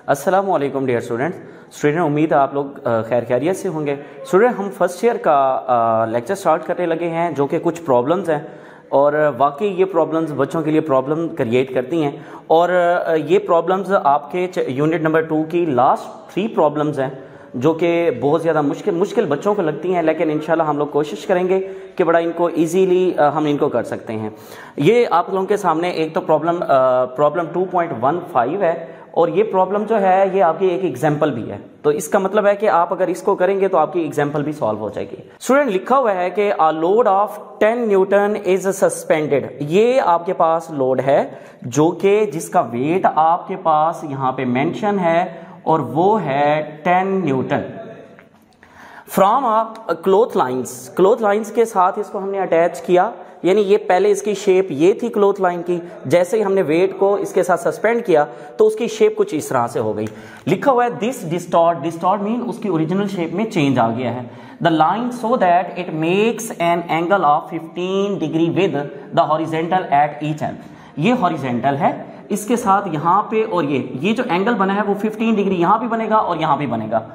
अस्सलामु अलैकुम dear student, उम्मीद है आप लोग खैर खैरियत से होंगे। स्टूडेंट, हम फर्स्ट ईयर का लेक्चर स्टार्ट करने लगे हैं जो कि कुछ प्रॉब्लम्स हैं और वाकई ये प्रॉब्लम्स बच्चों के लिए प्रॉब्लम क्रिएट करती हैं और ये प्रॉब्लम्स आपके यूनिट नंबर 2 की लास्ट 3 प्रॉब्लम्स हैं जो कि बहुत ज़्यादा मुश्किल बच्चों को लगती हैं, लेकिन इंशाल्लाह हम लोग कोशिश करेंगे कि बड़ा इनको इजीली हम इनको कर सकते हैं। ये आप लोगों के सामने एक तो प्रॉब्लम 2.15 है और ये प्रॉब्लम जो है ये आपकी एक एग्जाम्पल भी है, तो इसका मतलब है कि आप अगर इसको करेंगे तो आपकी एग्जाम्पल भी सॉल्व हो जाएगी। स्टूडेंट, लिखा हुआ है कि a load of 10 Newton is suspended. ये आपके पास लोड है जो कि जिसका वेट आपके पास यहाँ पे मेंशन है और वो है 10 न्यूटन फ्रॉम क्लोथ लाइंस के साथ इसको हमने अटैच किया, यानी ये पहले इसकी शेप ये थी क्लोथ लाइन की, जैसे ही हमने वेट को इसके साथ सस्पेंड किया तो उसकी शेप कुछ इस तरह से हो गई। लिखा हुआ है दिस डिस्टॉर्ट मीन उसकी ओरिजिनल शेप में चेंज आ गया है। The line so that it makes an angle of 15 degree with the horizontal at each and. ये हॉरिजेंटल है, इसके साथ यहाँ पे और ये जो एंगल बना है वो 15 डिग्री यहाँ भी बनेगा और यहाँ भी बनेगा।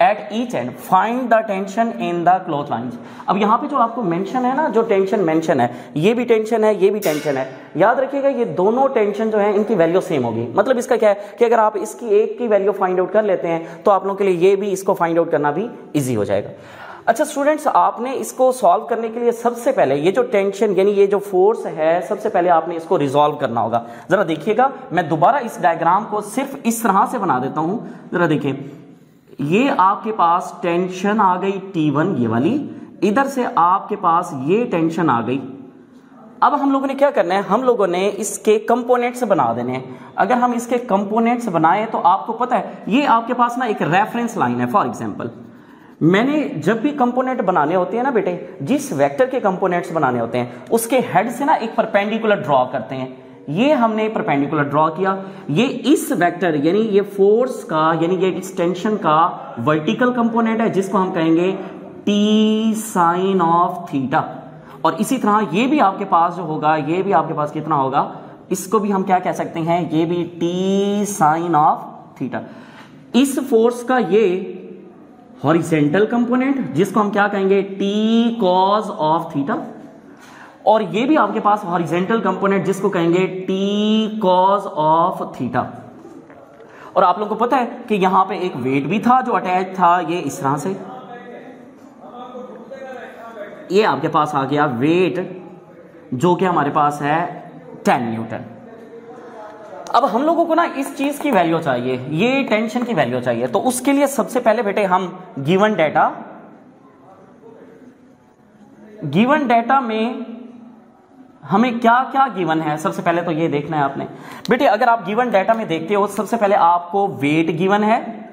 At each and find the tension in the cloth lines. अब यहाँ पे जो आपको मेंशन है ना, जो टेंशन मेंशन है, ये भी टेंशन है, ये भी टेंशन है। याद रखिएगा ये दोनों टेंशन जो है इनकी वैल्यू सेम होगी। मतलब इसका क्या है कि अगर आप इसकी एक की वैल्यू फाइंड आउट कर लेते हैं तो आप लोगों के लिए ये भी इसको फाइंड आउट करना भी ईजी हो जाएगा। अच्छा स्टूडेंट्स, आपने इसको सॉल्व करने के लिए सबसे पहले ये जो टेंशन यानी ये जो फोर्स है, सबसे पहले आपने इसको रिजॉल्व करना होगा। जरा देखिएगा, मैं दोबारा इस डायग्राम को सिर्फ इस तरह से बना देता हूं। जरा देखिए, ये आपके पास टेंशन आ गई T1 ये वाली, इधर से आपके पास ये टेंशन आ गई। अब हम लोगों ने क्या करना है, हम लोगों ने इसके कंपोनेंट्स बना देने हैं। अगर हम इसके कंपोनेंट्स बनाए तो आपको पता है ये आपके पास ना एक रेफरेंस लाइन है। फॉर एग्जांपल, मैंने जब भी कंपोनेंट बनाने होते हैं ना बेटे, जिस वेक्टर के कंपोनेंट्स बनाने होते हैं उसके हेड से ना एक परपेंडिकुलर ड्रॉ करते हैं। ये हमने परपेंडिकुलर ड्रॉ किया, ये इस वेक्टर यानी ये फोर्स का यानी ये इस टेंशन का वर्टिकल कंपोनेंट है जिसको हम कहेंगे T साइन ऑफ थीटा। और इसी तरह ये भी आपके पास जो होगा, ये भी आपके पास कितना होगा, इसको भी हम क्या कह सकते हैं, ये भी T साइन ऑफ थीटा। इस फोर्स का ये हॉरिजेंटल कंपोनेंट जिसको हम क्या कहेंगे T कॉस ऑफ थीटा, और ये भी आपके पास हॉरिजेंटल कंपोनेंट जिसको कहेंगे T कॉस ऑफ थीटा। और आप लोगों को पता है कि यहां पे एक वेट भी था जो अटैच था, ये इस तरह से, ये आपके पास आ गया वेट जो कि हमारे पास है 10 न्यूटन। अब हम लोगों को ना इस चीज की वैल्यू चाहिए, ये टेंशन की वैल्यू चाहिए, तो उसके लिए सबसे पहले बेटे हम गिवन डेटा में हमें क्या क्या गिवन है, सबसे पहले तो ये देखना है आपने। बेटे अगर आप गिवन डेटा में देखते हो, सबसे पहले आपको वेट गिवन है,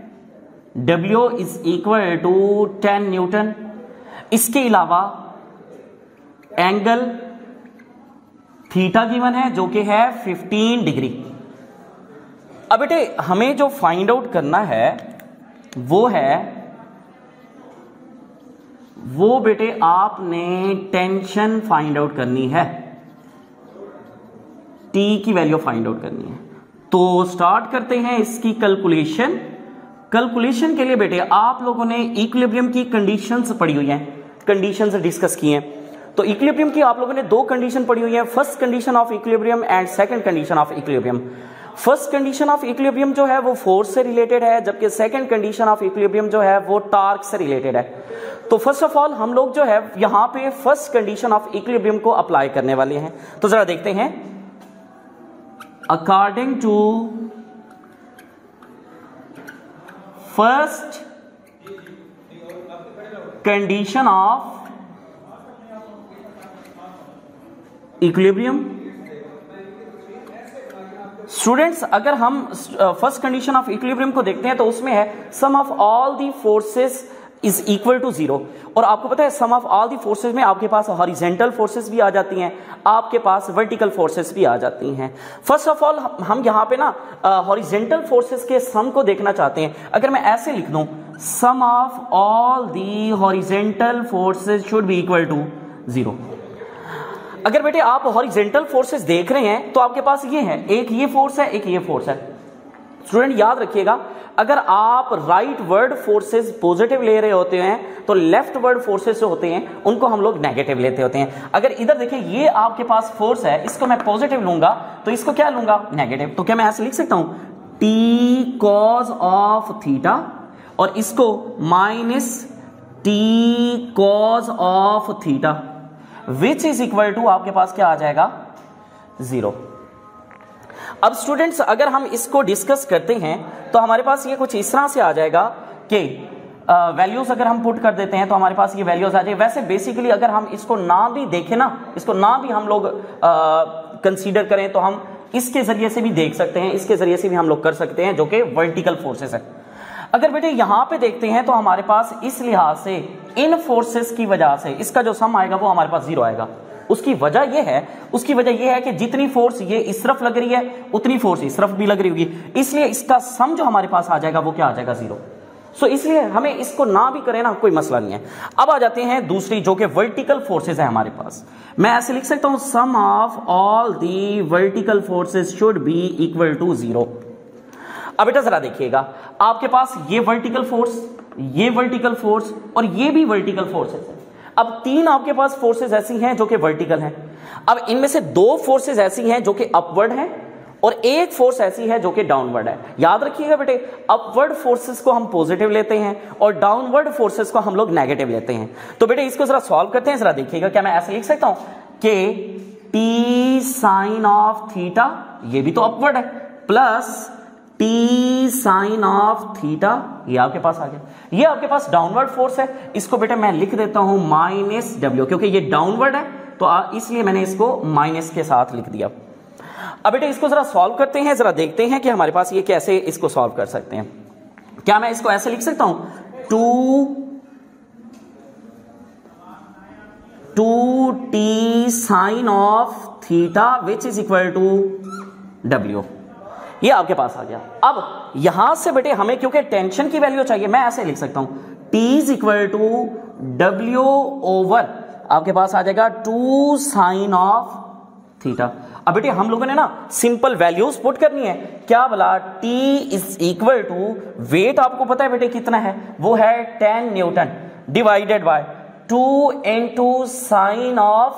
W is equal to 10 newton. इसके अलावा एंगल थीटा गिवन है जो कि है 15 डिग्री। अब बेटे हमें जो फाइंड आउट करना है वो बेटे आपने टेंशन फाइंड आउट करनी है, T की वैल्यू फाइंड आउट करनी है। तो स्टार्ट करते हैं इसकी कैलकुलेशन के लिए बेटे आप लोगों ने इक्विलिब्रियम की कंडीशंस पढ़ी हुई हैं, कंडीशंस डिस्कस की हैं। तो इक्विलिब्रियम की आप लोगों ने 2 कंडीशन पढ़ी हुई है, first condition of equilibrium and second condition of equilibrium. First condition of equilibrium जो है वो फोर्स से रिलेटेड है, जबकि सेकंड कंडीशन ऑफ इक्विलिब्रियम जो है वो टॉर्क से रिलेटेड है। तो फर्स्ट ऑफ ऑल हम लोग जो है यहां पे फर्स्ट कंडीशन ऑफ इक्विलिब्रियम को अप्लाई करने वाले हैं। तो जरा देखते हैं, according to first condition of equilibrium. Students, अगर हम फर्स्ट कंडीशन ऑफ इक्विलिब्रियम को देखते हैं तो उसमें है sum of all the forces is equal to 0। और आपको पता है sum of all the forces में आपके पास हॉरिजेंटल फोर्सेस भी आ जाती हैं, आपके पास वर्टिकल फोर्सेस भी आ जाती हैं। फर्स्ट ऑफ ऑल हम यहां पे ना हॉरिजेंटल फोर्सेस के सम को देखना चाहते हैं। अगर मैं ऐसे लिख दूं, sum of all the horizontal forces should be equal to 0। अगर बेटे आप हॉरिजेंटल फोर्सेस देख रहे हैं तो आपके पास ये है, एक ये फोर्स है, एक ये फोर्स है। स्टूडेंट याद रखिएगा, अगर आप राइट वर्ड फोर्सेस पॉजिटिव ले रहे होते हैं तो लेफ्ट वर्ड फोर्सेस जो होते हैं उनको हम लोग नेगेटिव लेते होते हैं। अगर इधर देखें ये आपके पास फोर्स है, इसको मैं पॉजिटिव लूंगा तो इसको क्या लूंगा, नेगेटिव। तो क्या मैं ऐसे लिख सकता हूं टी कॉज ऑफ थीटा और इसको minus T cos of theta which is equal to आपके पास क्या आ जाएगा, 0। अब स्टूडेंट्स अगर हम इसको डिस्कस करते हैं तो हमारे पास ये कुछ इस तरह से आ जाएगा कि वैल्यूज अगर हम पुट कर देते हैं तो हमारे पास ये वैल्यूज आ जाए। वैसे बेसिकली अगर हम इसको ना भी देखें ना, इसको ना भी हम लोग कंसीडर करें तो हम इसके जरिए से भी देख सकते हैं, इसके जरिए से भी हम लोग कर सकते हैं, जो कि वर्टिकल फोर्सेस है। अगर बेटे यहां पे देखते हैं तो हमारे पास इस लिहाज से इन फोर्सेस की वजह से इसका जो सम आएगा वो हमारे पास 0 आएगा। उसकी वजह यह है कि जितनी फोर्स ये इस तरफ लग रही है उतनी फोर्स इस तरफ भी लग रही होगी, इसलिए इसका सम जो हमारे पास आ जाएगा वो क्या आ जाएगा, 0। सो इसलिए हमें इसको ना भी करें ना, कोई मसला नहीं है। अब आ जाते हैं दूसरी जो कि वर्टिकल फोर्सेस है हमारे पास। मैं ऐसे लिख सकता हूं sum of all the vertical forces should be equal to 0। अब बेटा जरा देखिएगा, आपके पास ये वर्टिकल फोर्स और ये भी वर्टिकल फोर्सेस है। अब 3 आपके पास फोर्सेस ऐसी हैं जो कि वर्टिकल हैं। अब इनमें से 2 फोर्सेस ऐसी हैं जो कि अपवर्ड हैं और एक फोर्स ऐसी है जो कि डाउनवर्ड है। याद रखिएगा बेटे, अपवर्ड फोर्सेस को हम पॉजिटिव लेते हैं और डाउनवर्ड फोर्सेस को हम लोग नेगेटिव लेते हैं। तो बेटे इसको जरा सॉल्व करते हैं, जरा देखिएगा। क्या मैं ऐसे लिख सकता हूं कि टी साइन ऑफ थीटा, ये भी तो अपवर्ड है, plus T sine of theta, ये आपके पास आ गया। ये आपके पास डाउनवर्ड फोर्स है, इसको बेटे मैं लिख देता हूं माइनस डब्ल्यू, क्योंकि ये डाउनवर्ड है तो इसलिए मैंने इसको माइनस के साथ लिख दिया। अब बेटे इसको जरा सॉल्व करते हैं, जरा देखते हैं कि हमारे पास ये कैसे इसको सॉल्व कर सकते हैं। क्या मैं इसको ऐसे लिख सकता हूं 2t sine of theta which is equal to W. ये आपके पास आ गया। अब यहां से बेटे हमें क्योंकि टेंशन की वैल्यू चाहिए, मैं ऐसे लिख सकता हूं t is equal to W over आपके पास आ जाएगा 2 साइन ऑफ थीटा। अब बेटे हम लोगों ने ना सिंपल वैल्यूज पुट करनी है। क्या बोला, t is equal to, weight आपको पता है बेटे कितना है, वो है 10 newton divided by 2 into sine of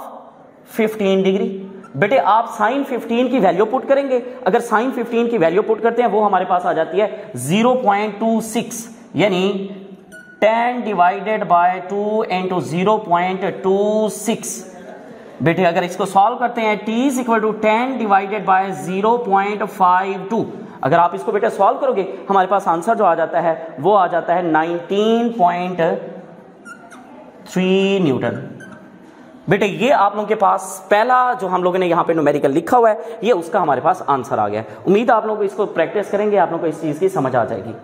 15 degree. बेटे आप साइन 15 की वैल्यू पुट करेंगे, अगर साइन 15 की वैल्यू पुट करते हैं वो हमारे पास आ जाती है 0.26, यानी 10 डिवाइडेड बाय 2 इंटू 0.26। बेटे अगर इसको सॉल्व करते हैं t is equal to 10 divided by 0.52, अगर आप इसको बेटे सॉल्व करोगे हमारे पास आंसर जो आ जाता है वो आ जाता है 19.3 न्यूटन। बेटे ये आप लोगों के पास पहला जो हम लोगों ने यहाँ पे न्यूमेरिकल लिखा हुआ है, ये उसका हमारे पास आंसर आ गया। उम्मीद है आप लोग इसको प्रैक्टिस करेंगे, आप लोगों को इस चीज की समझ आ जाएगी।